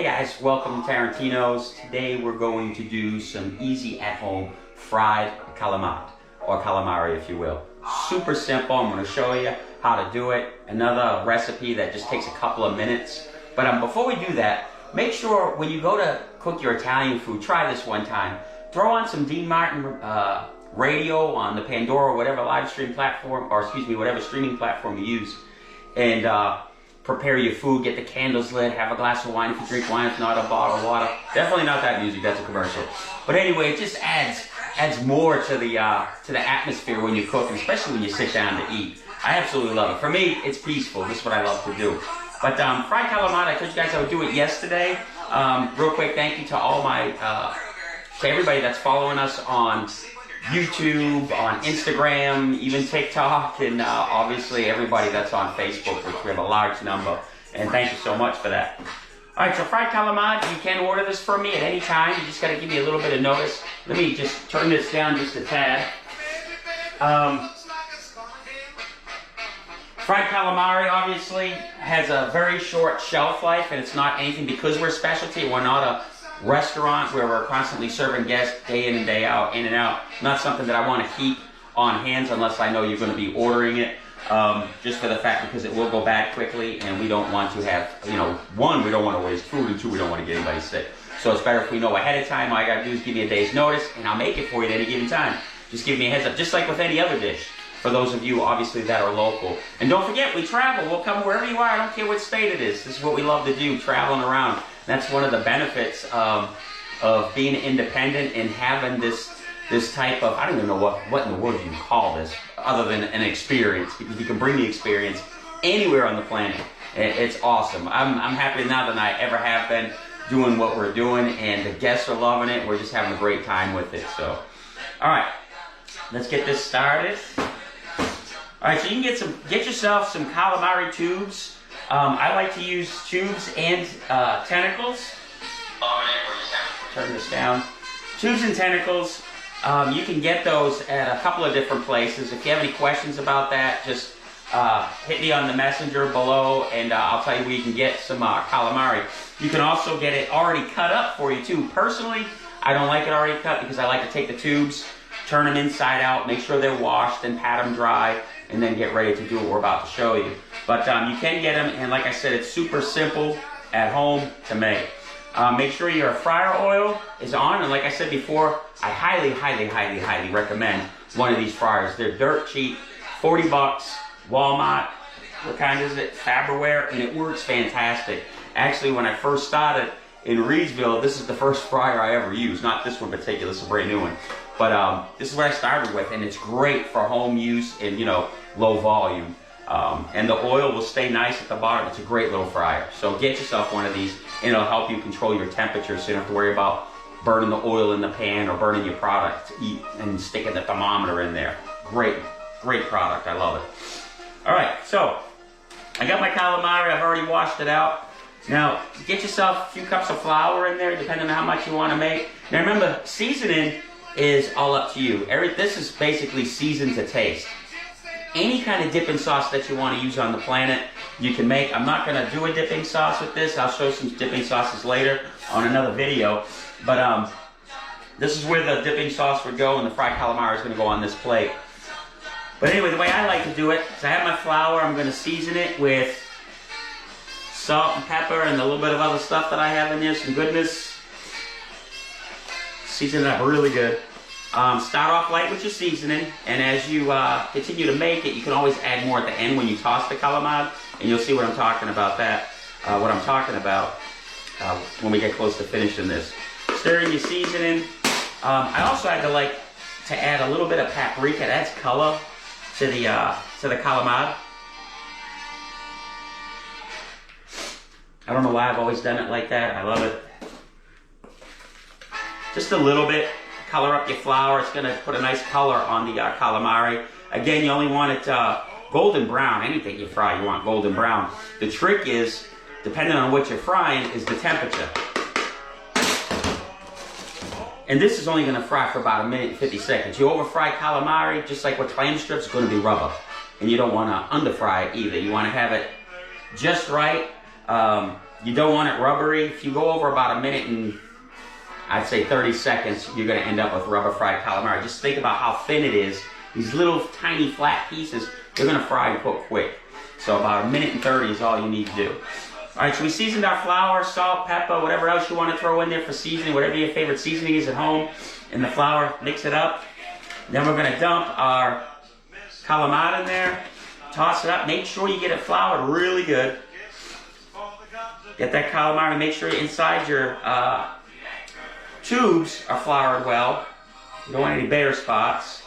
Hey guys, welcome to Tarantino's. Today we're going to do some easy at-home fried calamari, or calamari if you will. Super simple. I'm going to show you how to do it. Another recipe that just takes a couple of minutes. But before we do that, make sure when you go to cook your Italian food, try this one time. Throw on some Dean Martin radio on the Pandora, whatever live stream platform, or excuse me, whatever streaming platform you use, and prepare your food, get the candles lit, have a glass of wine if you drink wine, if not a bottle of water. Definitely not that music, that's a commercial. But anyway, it just adds more to the atmosphere when you cook, and especially when you sit down to eat. I absolutely love it. For me, it's peaceful. This is what I love to do. But fried calamari, I told you guys I would do it yesterday. Real quick, thank you to all my, to everybody that's following us on YouTube, on Instagram, even TikTok, and obviously everybody that's on Facebook, which we have a large number. And thank you so much for that. All right, so fried calamari, you can order this from me at any time. You just got to give me a little bit of notice. Let me just turn this down just a tad. Fried calamari obviously has a very short shelf life, and it's not anything because we're a specialty. We're not a restaurant where we're constantly serving guests day in and day out, in and out. Not something that I want to keep on hands unless I know you're going to be ordering it. Just for the fact because it will go bad quickly, and we don't want to have, one, we don't want to waste food, and two, we don't want to get anybody sick. So it's better if we know ahead of time. All I got to do is give me a day's notice, and I'll make it for you at any given time. Just give me a heads up, just like with any other dish. For those of you, obviously, that are local. And don't forget, we travel. We'll come wherever you are. I don't care what state it is. This is what we love to do, traveling around. That's one of the benefits of being independent and having this type of, I don't even know what in the world you can call this, other than an experience, because you can bring the experience anywhere on the planet. It's awesome. I'm happier now than I ever have been doing what we're doing, and the guests are loving it. We're just having a great time with it. So, all right, let's get this started. All right, so you can get yourself some calamari tubes. I like to use tubes and tentacles. Turn this down. Tubes and tentacles. You can get those at a couple of different places. If you have any questions about that, just hit me on the messenger below, and I'll tell you where you can get some calamari. You can also get it already cut up for you too. Personally, I don't like it already cut because I like to take the tubes, turn them inside out, make sure they're washed, and pat them dry, and then get ready to do what we're about to show you. But you can get them, and like I said, it's super simple at home to make. Make sure your fryer oil is on, and like I said before, I highly, highly, highly, highly recommend one of these fryers. They're dirt cheap, 40 bucks, Walmart, what kind is it? Faberware, and it works fantastic. Actually, when I first started in Reedsville, this is the first fryer I ever used. Not this one in particular, this is a brand new one. But this is what I started with, and it's great for home use and, low volume. And the oil will stay nice at the bottom. It's a great little fryer. So get yourself one of these, and it'll help you control your temperature, so you don't have to worry about burning the oil in the pan or burning your product to eat and sticking the thermometer in there. Great, great product. I love it. All right, so I got my calamari. I've already washed it out. Now, get yourself a few cups of flour in there, depending on how much you want to make. Now remember, seasoning is all up to you. This is basically seasoned to taste. Any kind of dipping sauce that you want to use on the planet, you can make. I'm not going to do a dipping sauce with this. I'll show some dipping sauces later on another video. But this is where the dipping sauce would go, and the fried calamari is going to go on this plate. But anyway, the way I like to do it is I have my flour. I'm going to season it with salt and pepper and a little bit of other stuff that I have in there, some goodness. Season it up really good. Start off light with your seasoning, and as you continue to make it, you can always add more at the end when you toss the calamari, and you'll see what I'm talking about when we get close to finishing this. Stirring your seasoning. I also had to add a little bit of paprika. It adds color to the calamari. I don't know why I've always done it like that. I love it. Just a little bit. Color up your flour. It's going to put a nice color on the calamari. Again, you only want it golden brown. Anything you fry, you want golden brown. The trick is, depending on what you're frying, is the temperature. And this is only going to fry for about 1 minute and 50 seconds. You over fry calamari, just like with clam strips, it's going to be rubber. And you don't want to under fry it either. You want to have it just right. You don't want it rubbery. If you go over about a minute and I'd say 30 seconds, you're going to end up with rubber fried calamari. Just think about how thin it is. These little tiny flat pieces, they're going to fry and cook quick. So about a minute and 30 is all you need to do. All right, so we seasoned our flour, salt, pepper, whatever else you want to throw in there for seasoning, whatever your favorite seasoning is at home, in the flour, mix it up. Then we're going to dump our calamari in there, toss it up, make sure you get it floured really good. Get that calamari, make sure inside your tubes are floured well. You don't want any bare spots.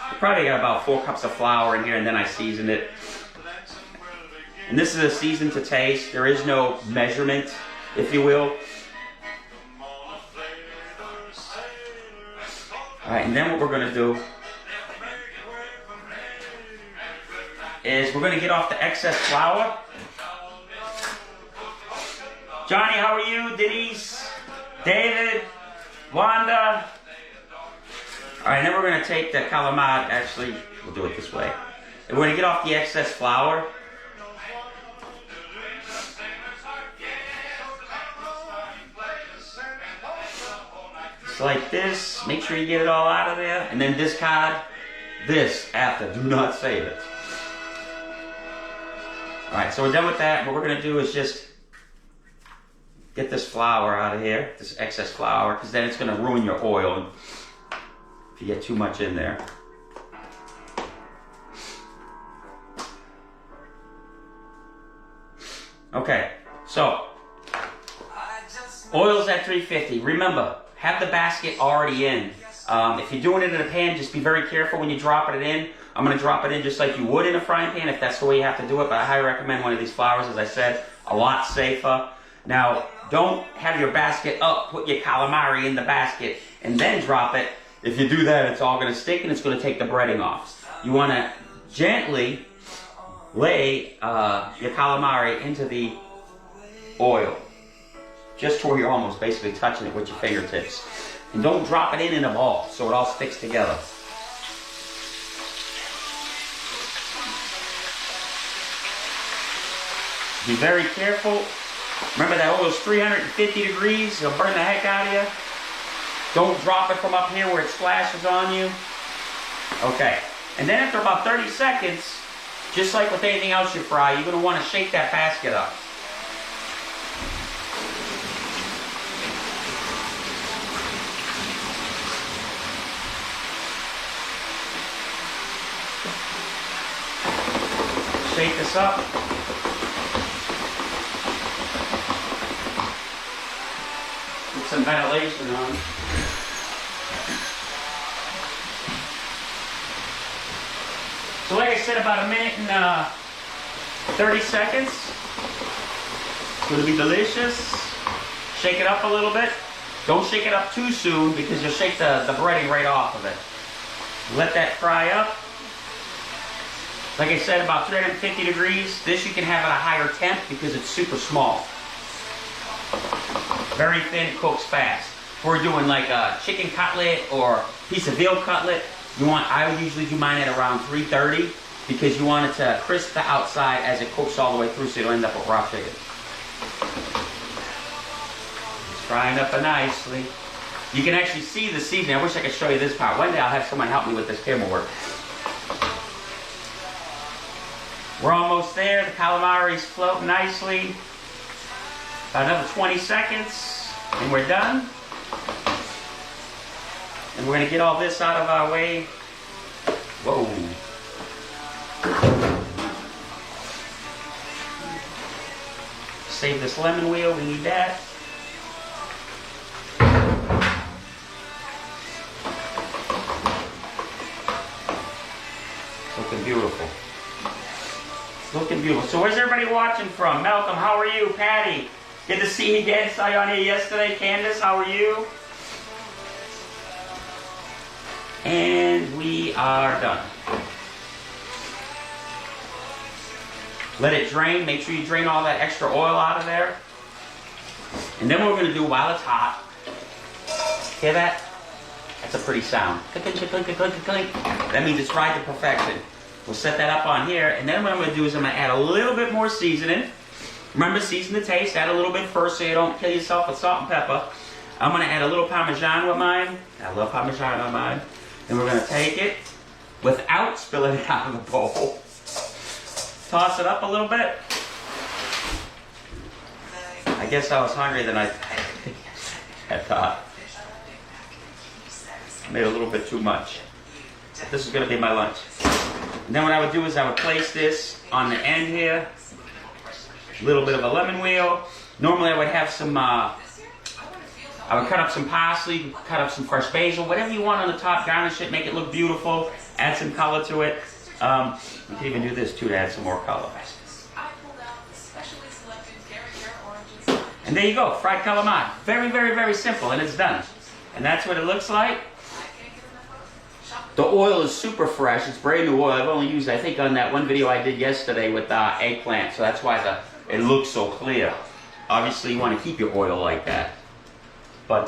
I probably got about 4 cups of flour in here, and then I seasoned it. And this is a season to taste. There is no measurement, if you will. Alright, and then what we're going to do is we're going to get off the excess flour. Johnny, how are you? Denise, David, Wanda. Alright, and then we're going to take the calamari. Actually, we'll do it this way. And we're going to get off the excess flour. Just like this. Make sure you get it all out of there. And then discard this after. Do not save it. Alright, so we're done with that. What we're going to do is just get this flour out of here. This excess flour. Because then it's going to ruin your oil if you get too much in there. Okay, so oil's at 350. Remember, have the basket already in. If you're doing it in a pan, just be very careful when you drop it in. I'm going to drop it in just like you would in a frying pan if that's the way you have to do it, but I highly recommend one of these flours, as I said, a lot safer. Now, don't have your basket up, put your calamari in the basket, and then drop it. If you do that, it's all going to stick and it's going to take the breading off. You want to gently lay your calamari into the oil, just to where you're almost basically touching it with your fingertips. And don't drop it in a ball so it all sticks together. Be very careful. Remember that oil is 350 degrees. It'll burn the heck out of you. Don't drop it from up here where it splashes on you. Okay. And then after about 30 seconds, just like with anything else you fry, you're going to want to shake that basket up. Shake this up. Get some ventilation on. So like I said, about a minute and 30 seconds. It's going to be delicious. Shake it up a little bit. Don't shake it up too soon because you'll shake the breading right off of it. Let that fry up. Like I said, about 350 degrees. This you can have at a higher temp because it's super small. Very thin, cooks fast. If we're doing like a chicken cutlet or a piece of veal cutlet, I would usually do mine at around 330 because you want it to crisp the outside as it cooks all the way through so you don't end up with raw chicken. It's frying up nicely. You can actually see the seasoning. I wish I could show you this part. One day I'll have someone help me with this camera work. We're almost there. The calamari's floating nicely. About another 20 seconds and we're done. And we're going to get all this out of our way. Whoa. Save this lemon wheel, we need that. Looking beautiful. Looking beautiful. So where's everybody watching from? Malcolm, how are you? Patty, good to see you again. Saw you on here yesterday. Candace, how are you? And we are done. Let it drain. Make sure you drain all that extra oil out of there. And then what we're going to do while it's hot, hear that? That's a pretty sound. Clink, clink, clink, clink, clink, clink. That means it's fried to perfection. We'll set that up on here. And then what I'm going to do is I'm going to add a little bit more seasoning. Remember, season the taste. Add a little bit first so you don't kill yourself with salt and pepper. I'm going to add a little Parmesan with mine. I love Parmesan on mine. And we're going to take it without spilling it out of the bowl. Toss it up a little bit. I guess I was hungrier than I thought. Made a little bit too much. This is going to be my lunch. And then what I would do is I would place this on the end here. A little bit of a lemon wheel. Normally I would have some, I would cut up some parsley, cut up some fresh basil, whatever you want on the top, garnish it, make it look beautiful, add some color to it. You can even do this too to add some more color. And there you go, fried calamari. Very, very, very simple, and it's done. And that's what it looks like. The oil is super fresh. It's brand new oil. I've only used, I think, on that one video I did yesterday with eggplant. So that's why it looks so clear. Obviously, you want to keep your oil like that. But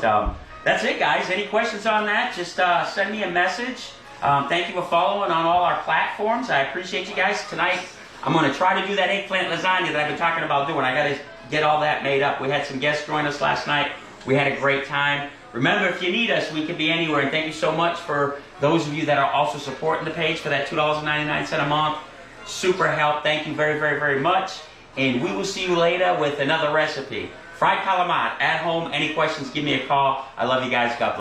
that's it, guys. Any questions on that, just send me a message. Thank you for following on all our platforms. I appreciate you guys. Tonight, I'm going to try to do that eggplant lasagna that I've been talking about doing. I got to get all that made up. We had some guests join us last night. We had a great time. Remember, if you need us, we could be anywhere. And thank you so much for those of you that are also supporting the page for that $2.99 a month. Super help. Thank you very, very, very much. And we will see you later with another recipe. Fried calamari at home. Any questions, give me a call. I love you guys. God bless.